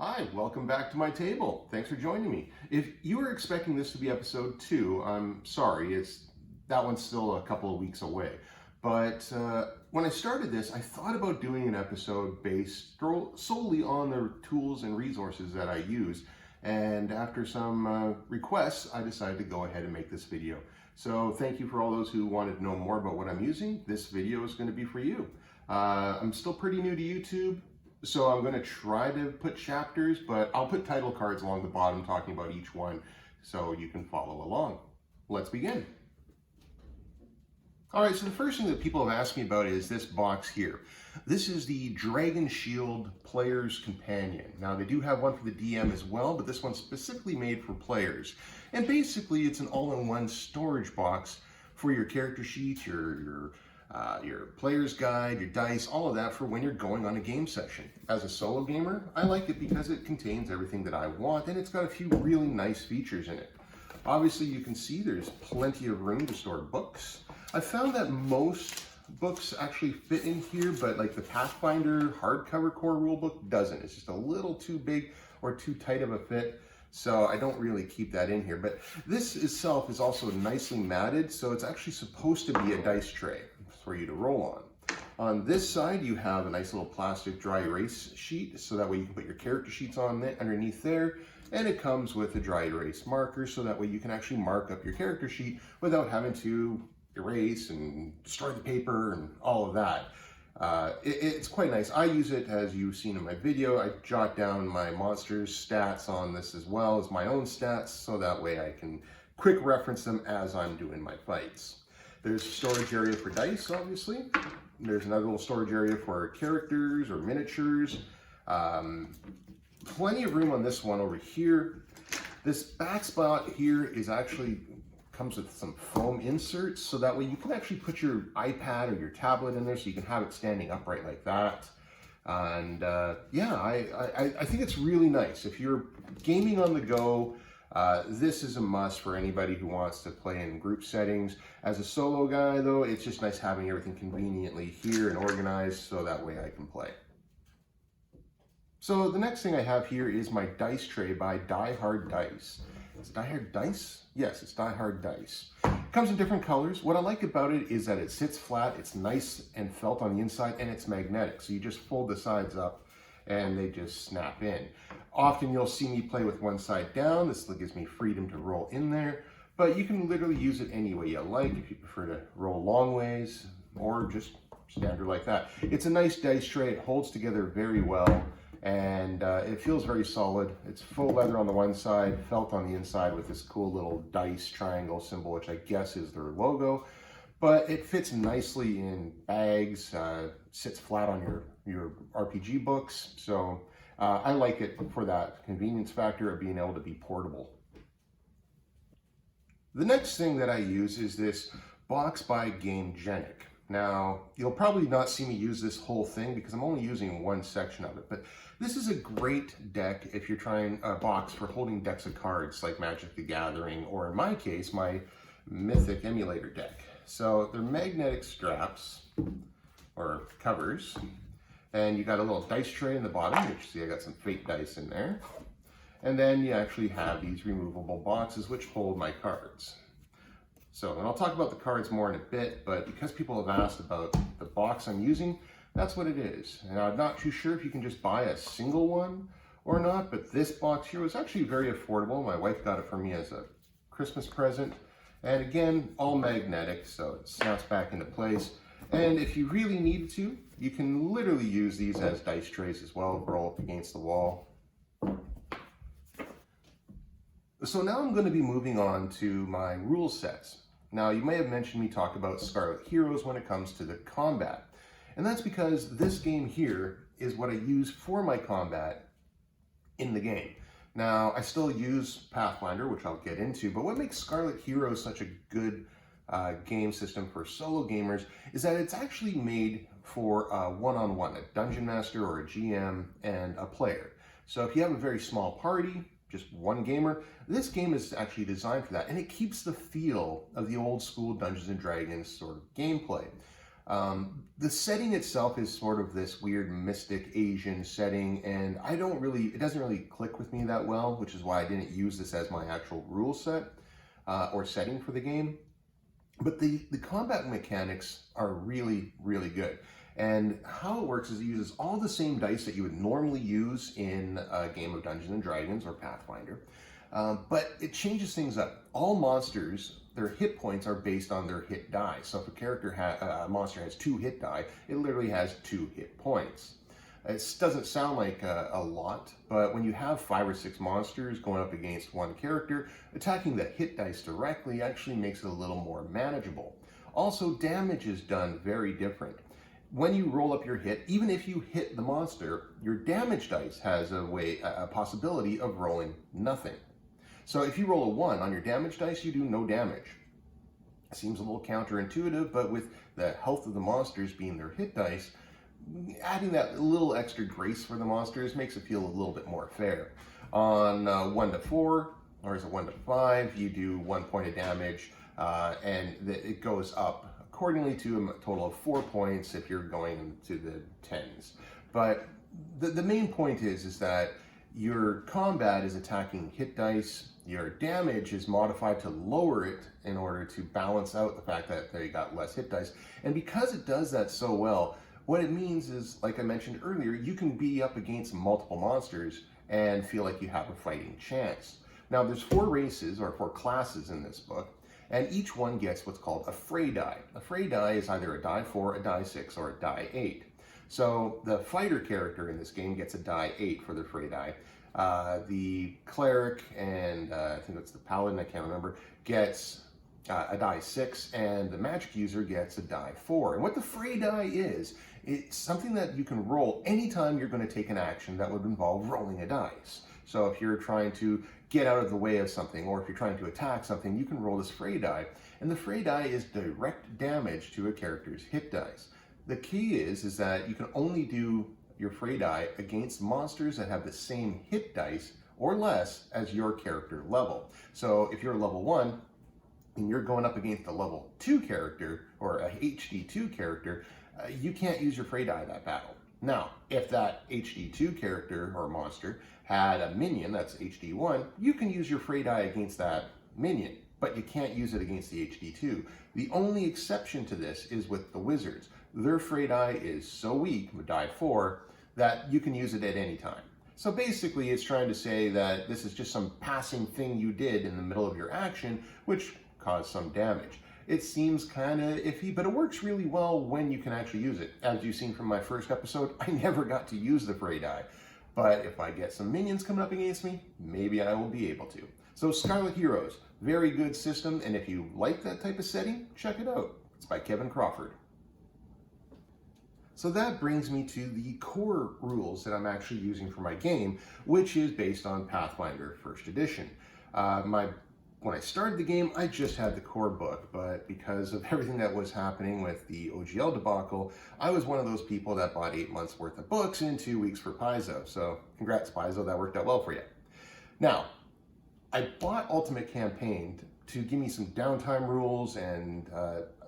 Hi, welcome back to my table. Thanks for joining me. If you were expecting this to be episode 2, I'm sorry, that one's still a couple of weeks away. But when I started this, I thought about doing an episode based solely on the tools and resources that I use. And after some requests, I decided to go ahead and make this video. So thank you for all those who wanted to know more about what I'm using. This video is going to be for you. I'm still pretty new to YouTube. So I'm going to try to put chapters, but I'll put title cards along the bottom talking about each one so you can follow along. Let's begin. All right, so the first thing that people have asked me about is this box here. This is the Dragon Shield Player's Companion. Now they do have one for the DM as well, but this one's specifically made for players. And basically it's an all-in-one storage box for your character sheets, your player's guide, your dice, all of that for when you're going on a game session. As a solo gamer, I like it because it contains everything that I want and it's got a few really nice features in it. Obviously you can see there's plenty of room to store books. I found that most books actually fit in here, but like the Pathfinder hardcover core rulebook doesn't. It's just a little too big or too tight of a fit. So I don't really keep that in here, but this itself is also nicely matted. So it's actually supposed to be a dice tray for you to roll on. On this side, you have a nice little plastic dry erase sheet, so that way you can put your character sheets on it underneath there, and it comes with a dry erase marker, so that way you can actually mark up your character sheet without having to erase and destroy the paper and all of that. It's quite nice. I use it, as you've seen in my video. I jot down my monsters' stats on this as well as my own stats, so that way I can quick reference them as I'm doing my fights. There's a storage area for dice, obviously. There's another little storage area for characters or miniatures. Plenty of room on this one over here. This back spot here comes with some foam inserts, so that way you can actually put your iPad or your tablet in there so you can have it standing upright like that. And yeah, I think it's really nice. If you're gaming on the go, this is a must for anybody who wants to play in group settings. As a solo guy though, it's just nice having everything conveniently here and organized so that way I can play. So the next thing I have here is my dice tray by Die Hard Dice. Is it Die Hard Dice? Yes, it's Die Hard Dice. It comes in different colors. What I like about it is that it sits flat, it's nice and felt on the inside, and it's magnetic. So you just fold the sides up and they just snap in. Often you'll see me play with one side down. This gives me freedom to roll in there, but you can literally use it any way you like if you prefer to roll long ways or just standard like that. It's a nice dice tray. It holds together very well and it feels very solid. It's full leather on the one side, felt on the inside with this cool little dice triangle symbol, which I guess is their logo. But it fits nicely in bags, sits flat on your RPG books. So I like it for that convenience factor of being able to be portable. The next thing that I use is this box by Gamegenic. Now, you'll probably not see me use this whole thing because I'm only using one section of it, but this is a great deck if you're trying a box for holding decks of cards like Magic the Gathering, or in my case, my Mythic Emulator deck. So they're magnetic straps or covers, and you got a little dice tray in the bottom, which you see I got some fake dice in there. And then you actually have these removable boxes which hold my cards. So, and I'll talk about the cards more in a bit, but because people have asked about the box I'm using, that's what it is. And I'm not too sure if you can just buy a single one or not, but this box here was actually very affordable. My wife got it for me as a Christmas present. And again, all magnetic, so it snaps back into place. And if you really needed to, you can literally use these as dice trays as well, roll up against the wall. So now I'm going to be moving on to my rule sets. Now, you may have mentioned me talk about Scarlet Heroes when it comes to the combat. And that's because this game here is what I use for my combat in the game. Now, I still use Pathfinder, which I'll get into, but what makes Scarlet Heroes such a good game system for solo gamers is that it's actually made for one-on-one, a dungeon master or a GM and a player. So if you have a very small party, just one gamer, this game is actually designed for that, and it keeps the feel of the old school Dungeons and Dragons sort of gameplay. The setting itself is sort of this weird mystic Asian setting, and it doesn't really click with me that well, which is why I didn't use this as my actual rule set or setting for the game. But the combat mechanics are really, really good. And how it works is it uses all the same dice that you would normally use in a game of Dungeons and Dragons or Pathfinder, but it changes things up. All monsters, their hit points are based on their hit die. So if a monster has 2 hit die, it literally has 2 hit points. It doesn't sound like a lot, but when you have 5 or 6 monsters going up against one character, attacking the hit dice directly actually makes it a little more manageable. Also, damage is done very different. When you roll up your hit, even if you hit the monster, your damage dice has a possibility of rolling nothing. So if you roll a 1 on your damage dice, you do no damage. It seems a little counterintuitive, but with the health of the monsters being their hit dice, adding that little extra grace for the monsters makes it feel a little bit more fair. On 1 to 4, or is it 1 to 5, you do 1 point of damage, and it goes up accordingly to a total of 4 points if you're going into the 10s. But the main point is that your combat is attacking hit dice. Your damage is modified to lower it in order to balance out the fact that they got less hit dice. And because it does that so well, what it means is, like I mentioned earlier, you can be up against multiple monsters and feel like you have a fighting chance. Now, there's 4 races or 4 classes in this book, and each one gets what's called a fray die. A fray die is either a die 4, a die 6, or a die 8. So the fighter character in this game gets a die 8 for their fray die. The cleric and I think it's the paladin, I can't remember, gets a die 6, and the magic user gets a die 4. And what the fray die is, it's something that you can roll anytime you're going to take an action that would involve rolling a dice. So if you're trying to get out of the way of something, or if you're trying to attack something, you can roll this fray die. And the fray die is direct damage to a character's hit dice. The key is that you can only do your fray die against monsters that have the same hit dice or less as your character level. So if you're level 1 and you're going up against a level 2 character or a HD2 character, you can't use your fray die that battle. Now, if that HD2 character or monster had a minion that's HD1, you can use your fray die against that minion, but you can't use it against the HD2. The only exception to this is with the wizards. Their fray die is so weak, die 4, that you can use it at any time. So basically it's trying to say that this is just some passing thing you did in the middle of your action, which caused some damage. It seems kind of iffy, but it works really well when you can actually use it. As you've seen from my first episode, I never got to use the fray die. But if I get some minions coming up against me, maybe I will be able to. So Scarlet Heroes, very good system, and if you like that type of setting, check it out. It's by Kevin Crawford. So that brings me to the core rules that I'm actually using for my game, which is based on Pathfinder 1st edition. When I started the game, I just had the core book, but because of everything that was happening with the OGL debacle, I was one of those people that bought 8 months worth of books in 2 weeks for Paizo. So congrats, Paizo, that worked out well for you. Now, I bought Ultimate Campaign to give me some downtime rules, and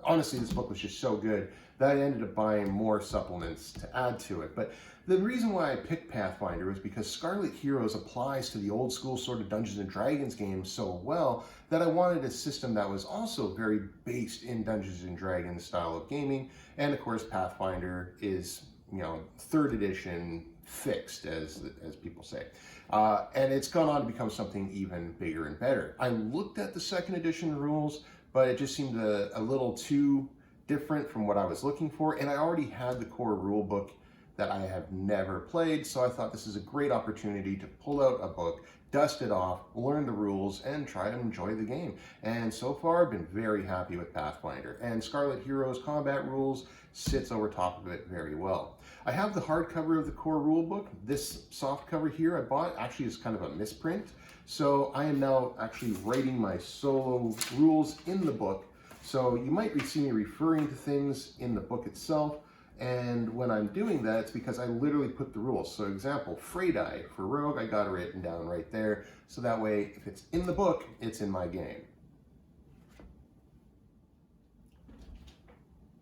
honestly, this book was just so good that I ended up buying more supplements to add to it. But the reason why I picked Pathfinder was because Scarlet Heroes applies to the old school sort of Dungeons and Dragons game so well that I wanted a system that was also very based in Dungeons and Dragons style of gaming. And of course, Pathfinder is, 3rd edition fixed, as people say. And it's gone on to become something even bigger and better. I looked at the 2nd edition rules, but it just seemed a little too different from what I was looking for, and I already had the core rule book that I have never played, so I thought this is a great opportunity to pull out a book, dust it off, learn the rules, and try to enjoy the game. And so far, I've been very happy with Pathfinder, and Scarlet Heroes combat rules sits over top of it very well. I have the hardcover of the core rule book. This soft cover here I bought actually is kind of a misprint, so I am now actually writing my solo rules in the book. So you might see me referring to things in the book itself, and when I'm doing that, it's because I literally put the rules. So example, fray die for Rogue, I got it written down right there, so that way if it's in the book, it's in my game.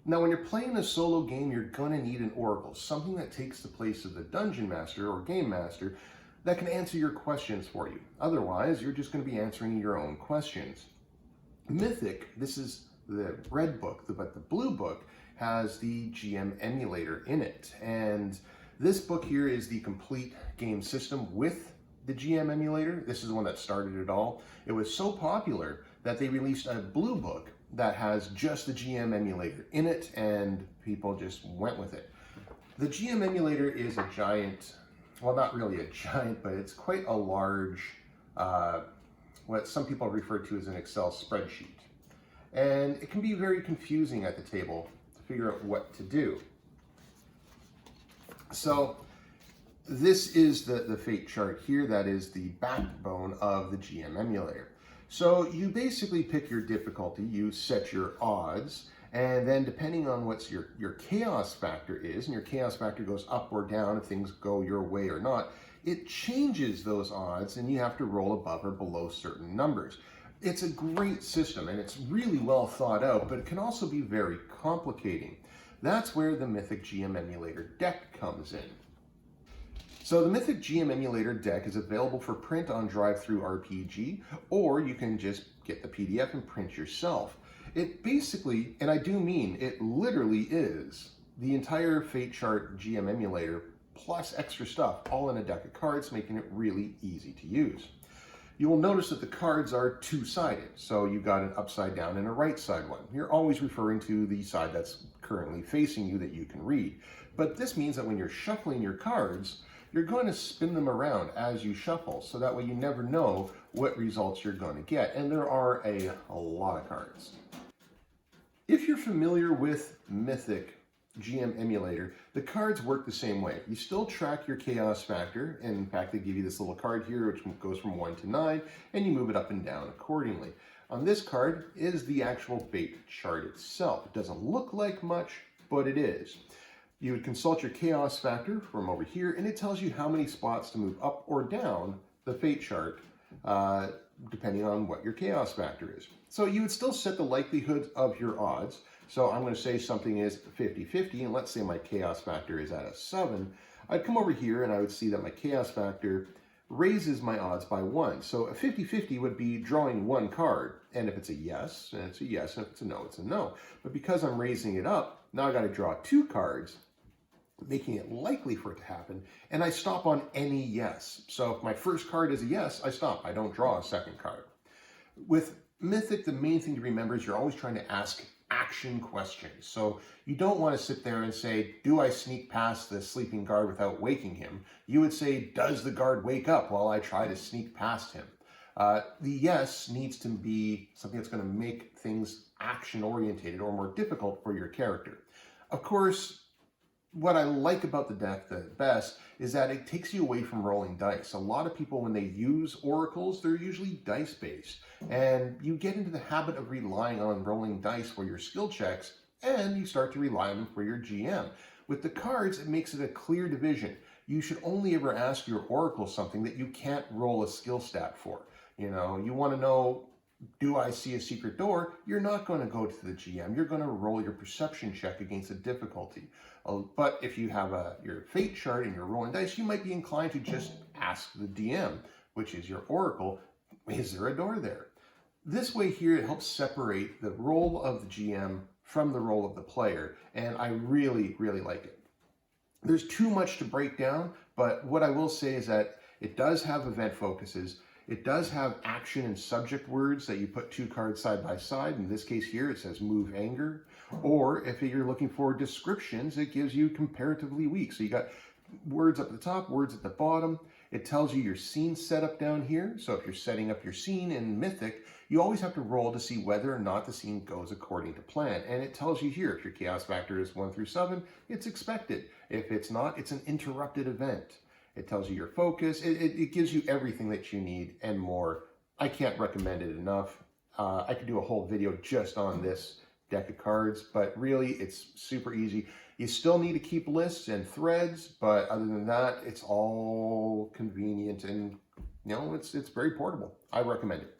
Now, when you're playing a solo game, you're going to need an oracle, something that takes the place of the dungeon master or game master that can answer your questions for you. Otherwise, you're just going to be answering your own questions. Mythic, this is the red book, but the blue book has the GM emulator in it. And this book here is the complete game system with the GM emulator. This is the one that started it all. It was so popular that they released a blue book that has just the GM emulator in it, and people just went with it. The GM emulator is a giant, well, not really a giant, but it's quite a large, what some people refer to as an Excel spreadsheet. And it can be very confusing at the table to figure out what to do. So this is the fate chart here. That is the backbone of the GM emulator. So you basically pick your difficulty, you set your odds, and then depending on what your chaos factor is, and your chaos factor goes up or down if things go your way or not, it changes those odds and you have to roll above or below certain numbers. It's a great system and it's really well thought out, but it can also be very complicating. That's where the Mythic GM Emulator deck comes in. So the Mythic GM Emulator deck is available for print on DriveThruRPG, or you can just get the PDF and print yourself. It basically, and I do mean, it literally is the entire Fate Chart GM Emulator plus extra stuff all in a deck of cards, making it really easy to use. You will notice that the cards are two-sided, so you've got an upside down and a right side one. You're always referring to the side that's currently facing you that you can read. But this means that when you're shuffling your cards, you're going to spin them around as you shuffle, so that way you never know what results you're going to get. And there are a lot of cards. If you're familiar with Mythic GM Emulator, the cards work the same way. You still track your chaos factor, and in fact they give you this little card here which goes from 1 to 9, and you move it up and down accordingly. On this card is the actual fate chart itself. It doesn't look like much, but it is. You would consult your chaos factor from over here, and it tells you how many spots to move up or down the fate chart, depending on what your chaos factor is. So you would still set the likelihood of your odds. So I'm going to say something is 50-50, and let's say my chaos factor is at a 7. I'd come over here and I would see that my chaos factor raises my odds by 1. So a 50-50 would be drawing one card, and if it's a yes, then it's a yes, and if it's a no, it's a no. But because I'm raising it up, now I got to draw 2 cards, making it likely for it to happen, and I stop on any yes. So if my first card is a yes, I stop. I don't draw a second card. With Mythic, the main thing to remember is you're always trying to ask action questions. So you don't want to sit there and say, do I sneak past the sleeping guard without waking him? You would say, does the guard wake up while I try to sneak past him? The yes needs to be something that's going to make things action-orientated or more difficult for your character. Of course, what I like about the deck the best is that it takes you away from rolling dice. A lot of people, when they use oracles, they're usually dice-based. And you get into the habit of relying on rolling dice for your skill checks, and you start to rely on them for your GM. With the cards, it makes it a clear division. You should only ever ask your oracle something that you can't roll a skill stat for. You know, you want to know, do I see a secret door? You're not going to go to the GM. You're going to roll your perception check against a difficulty. But if you have your fate chart and you're rolling dice, you might be inclined to just ask the DM, which is your oracle, is there a door there? This way here, it helps separate the role of the GM from the role of the player, and I really, really like it. There's too much to break down, but what I will say is that it does have event focuses. It does have action and subject words that you put 2 cards side by side. In this case here, it says move anger. Or if you're looking for descriptions, it gives you comparatively weak. So you got words up at the top, words at the bottom. It tells you your scene setup down here. So if you're setting up your scene in Mythic, you always have to roll to see whether or not the scene goes according to plan. And it tells you here, if your chaos factor is 1 through 7, it's expected. If it's not, it's an interrupted event. It tells you your focus. It gives you everything that you need and more. I can't recommend it enough. I could do a whole video just on this deck of cards, but really it's super easy. You still need to keep lists and threads, but other than that, it's all convenient and, you know, it's very portable. I recommend it.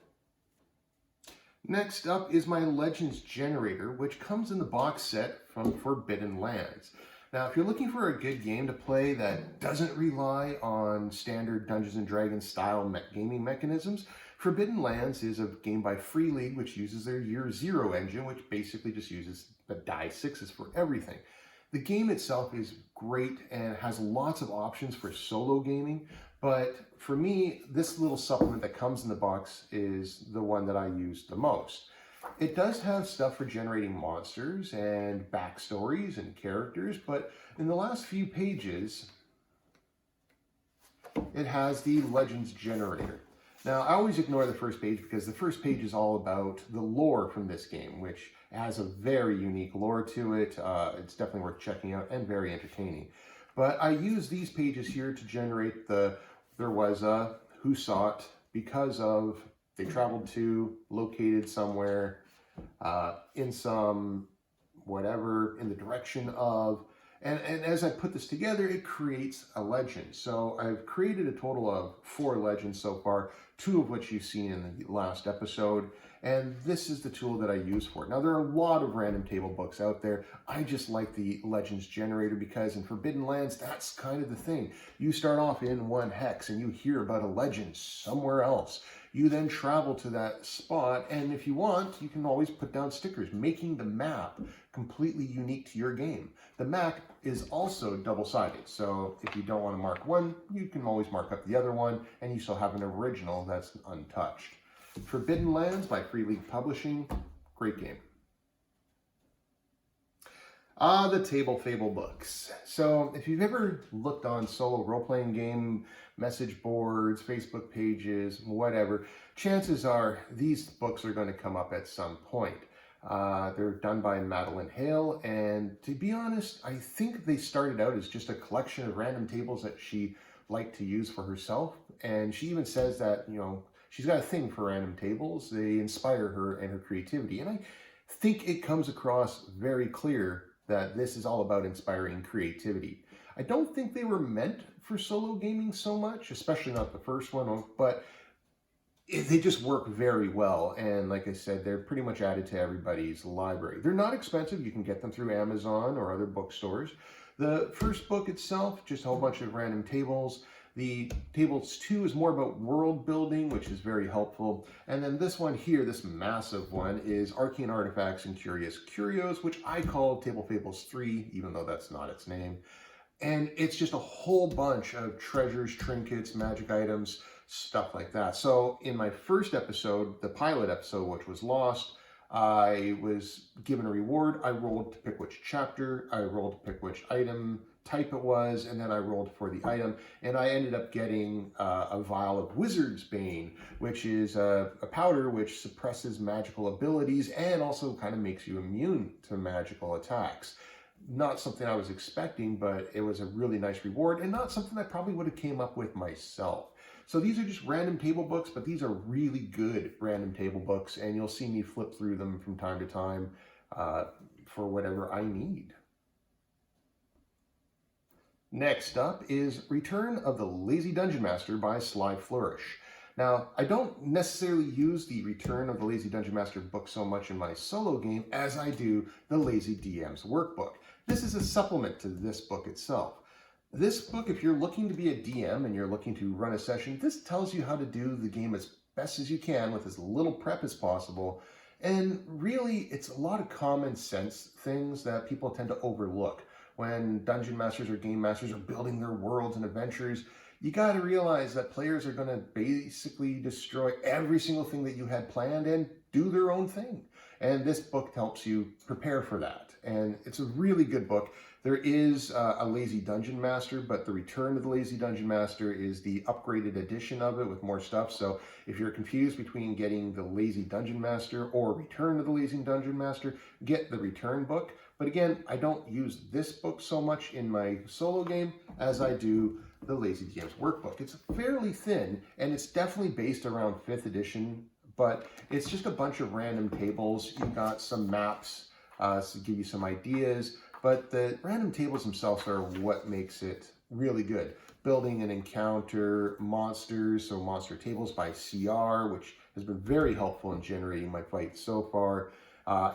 Next up is my Legends generator, which comes in the box set from Forbidden Lands. Now, if you're looking for a good game to play that doesn't rely on standard Dungeons & Dragons style gaming mechanisms, Forbidden Lands is a game by Free League, which uses their Year Zero engine, which basically just uses the die sixes for everything. The game itself is great and has lots of options for solo gaming, but for me, this little supplement that comes in the box is the one that I use the most. It does have stuff for generating monsters and backstories and characters, but in the last few pages, it has the Legends generator. Now, I always ignore the first page because the first page is all about the lore from this game, which has a very unique lore to it. It's definitely worth checking out and very entertaining. But I use these pages here to generate there was a who saw it because of they traveled to, located somewhere, in some whatever, in the direction of, and as I put this together, it creates a legend. So I've created a total of 4 legends so far, 2 of which you've seen in the last episode, and this is the tool that I use for it. Now, there are a lot of random table books out there. I just like the Legends generator because in Forbidden Lands, that's kind of the thing. You start off in one hex and you hear about a legend somewhere else. You then travel to that spot, and if you want, you can always put down stickers, making the map completely unique to your game. The map is also double-sided, so if you don't want to mark one, you can always mark up the other one, and you still have an original that's untouched. Forbidden Lands by Free League Publishing, great game. The Table Fable books. So if you've ever looked on solo role-playing game message boards, Facebook pages, whatever, chances are these books are going to come up at some point. They're done by Madeline Hale, and to be honest, I think they started out as just a collection of random tables that she liked to use for herself, and she even says that, you know, she's got a thing for random tables. They inspire her and her creativity, and I think it comes across very clear that this is all about inspiring creativity. I don't think they were meant for solo gaming so much, especially not the first one, but they just work very well. And like I said, they're pretty much added to everybody's library. They're not expensive. You can get them through Amazon or other bookstores. The first book itself, just a whole bunch of random tables. The Tables 2 is more about world building, which is very helpful. And then this one here, this massive one, is Arcane Artifacts and Curious Curios, which I call Table Fables 3, even though that's not its name. And it's just a whole bunch of treasures, trinkets, magic items, stuff like that. So in my first episode, the pilot episode, which was Lost, I was given a reward. I rolled to pick which chapter, I rolled to pick which item type it was, and then I rolled for the item, and I ended up getting a vial of Wizard's Bane, which is a powder which suppresses magical abilities and also kind of makes you immune to magical attacks. Not something I was expecting, but it was a really nice reward, and not something I probably would have came up with myself. So these are just random table books, but these are really good random table books, and you'll see me flip through them from time to time for whatever I need. Next up is Return of the Lazy Dungeon Master by Sly Flourish. Now, I don't necessarily use the Return of the Lazy Dungeon Master book so much in my solo game as I do the Lazy DM's Workbook. This is a supplement to this book itself. This book, if you're looking to be a DM and you're looking to run a session, this tells you how to do the game as best as you can with as little prep as possible. And really, it's a lot of common sense things that people tend to overlook. When dungeon masters or game masters are building their worlds and adventures, you got to realize that players are going to basically destroy every single thing that you had planned and do their own thing. And this book helps you prepare for that. And it's a really good book. There is a Lazy Dungeon Master, but the Return of the Lazy Dungeon Master is the upgraded edition of it with more stuff. So if you're confused between getting the Lazy Dungeon Master or Return of the Lazy Dungeon Master, get the Return book. But again, I don't use this book so much in my solo game as I do the Lazy DM's Workbook. It's fairly thin, and it's definitely based around 5th edition, but it's just a bunch of random tables. You got some maps to give you some ideas, but the random tables themselves are what makes it really good. Building an encounter, monsters, so monster tables by CR, which has been very helpful in generating my fights so far.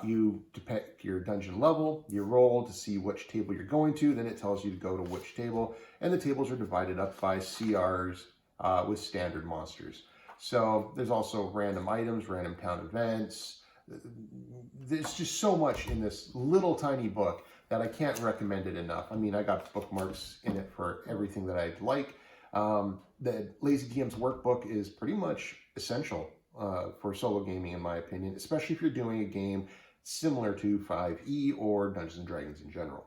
You depict your dungeon level, you roll to see which table you're going to, then it tells you to go to which table, and the tables are divided up by CRs with standard monsters. So there's also random items, random town events. There's just so much in this little tiny book that I can't recommend it enough. I mean, I got bookmarks in it for everything that I'd like. The Lazy DM's workbook is pretty much essential for solo gaming, in my opinion, especially if you're doing a game similar to 5e or Dungeons & Dragons in general.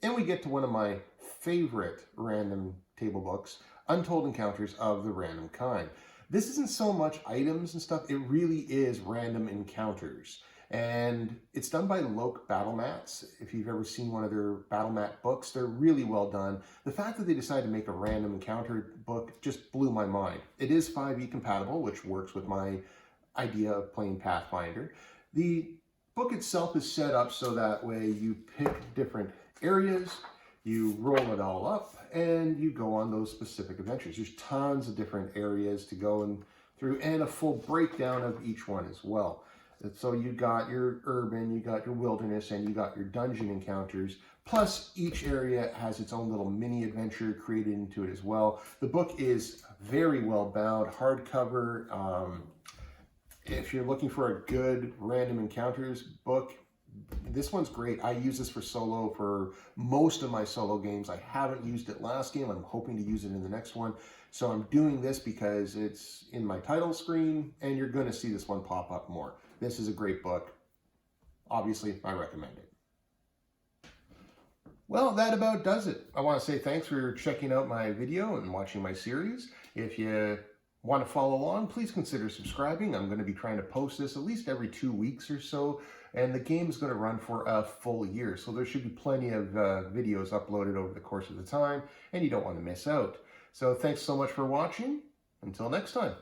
And we get to one of my favorite random table books, Untold Encounters of the Random Kind. This isn't so much items and stuff, it really is random encounters. And it's done by Loke Battle Mats. If you've ever seen one of their Battle Mat books, they're really well done. The fact that they decided to make a random encounter book just blew my mind. It is 5e compatible, which works with my idea of playing Pathfinder. The book itself is set up so that way you pick different areas, you roll it all up, and you go on those specific adventures. There's tons of different areas to go through, and a full breakdown of each one as well. So you got your urban, you got your wilderness, and you got your dungeon encounters. Plus, each area has its own little mini adventure created into it as well. The book is very well bound, hardcover. If you're looking for a good random encounters book, this one's great. I use this for solo for most of my solo games. I haven't used it last game. I'm hoping to use it in the next one. So I'm doing this because it's in my title screen, and you're going to see this one pop up more. This is a great book. Obviously, I recommend it. Well, that about does it. I want to say thanks for checking out my video and watching my series. If you want to follow along, please consider subscribing. I'm going to be trying to post this at least every 2 weeks or so, and the game is going to run for a full year, so there should be plenty of videos uploaded over the course of the time, and you don't want to miss out. So thanks so much for watching. Until next time.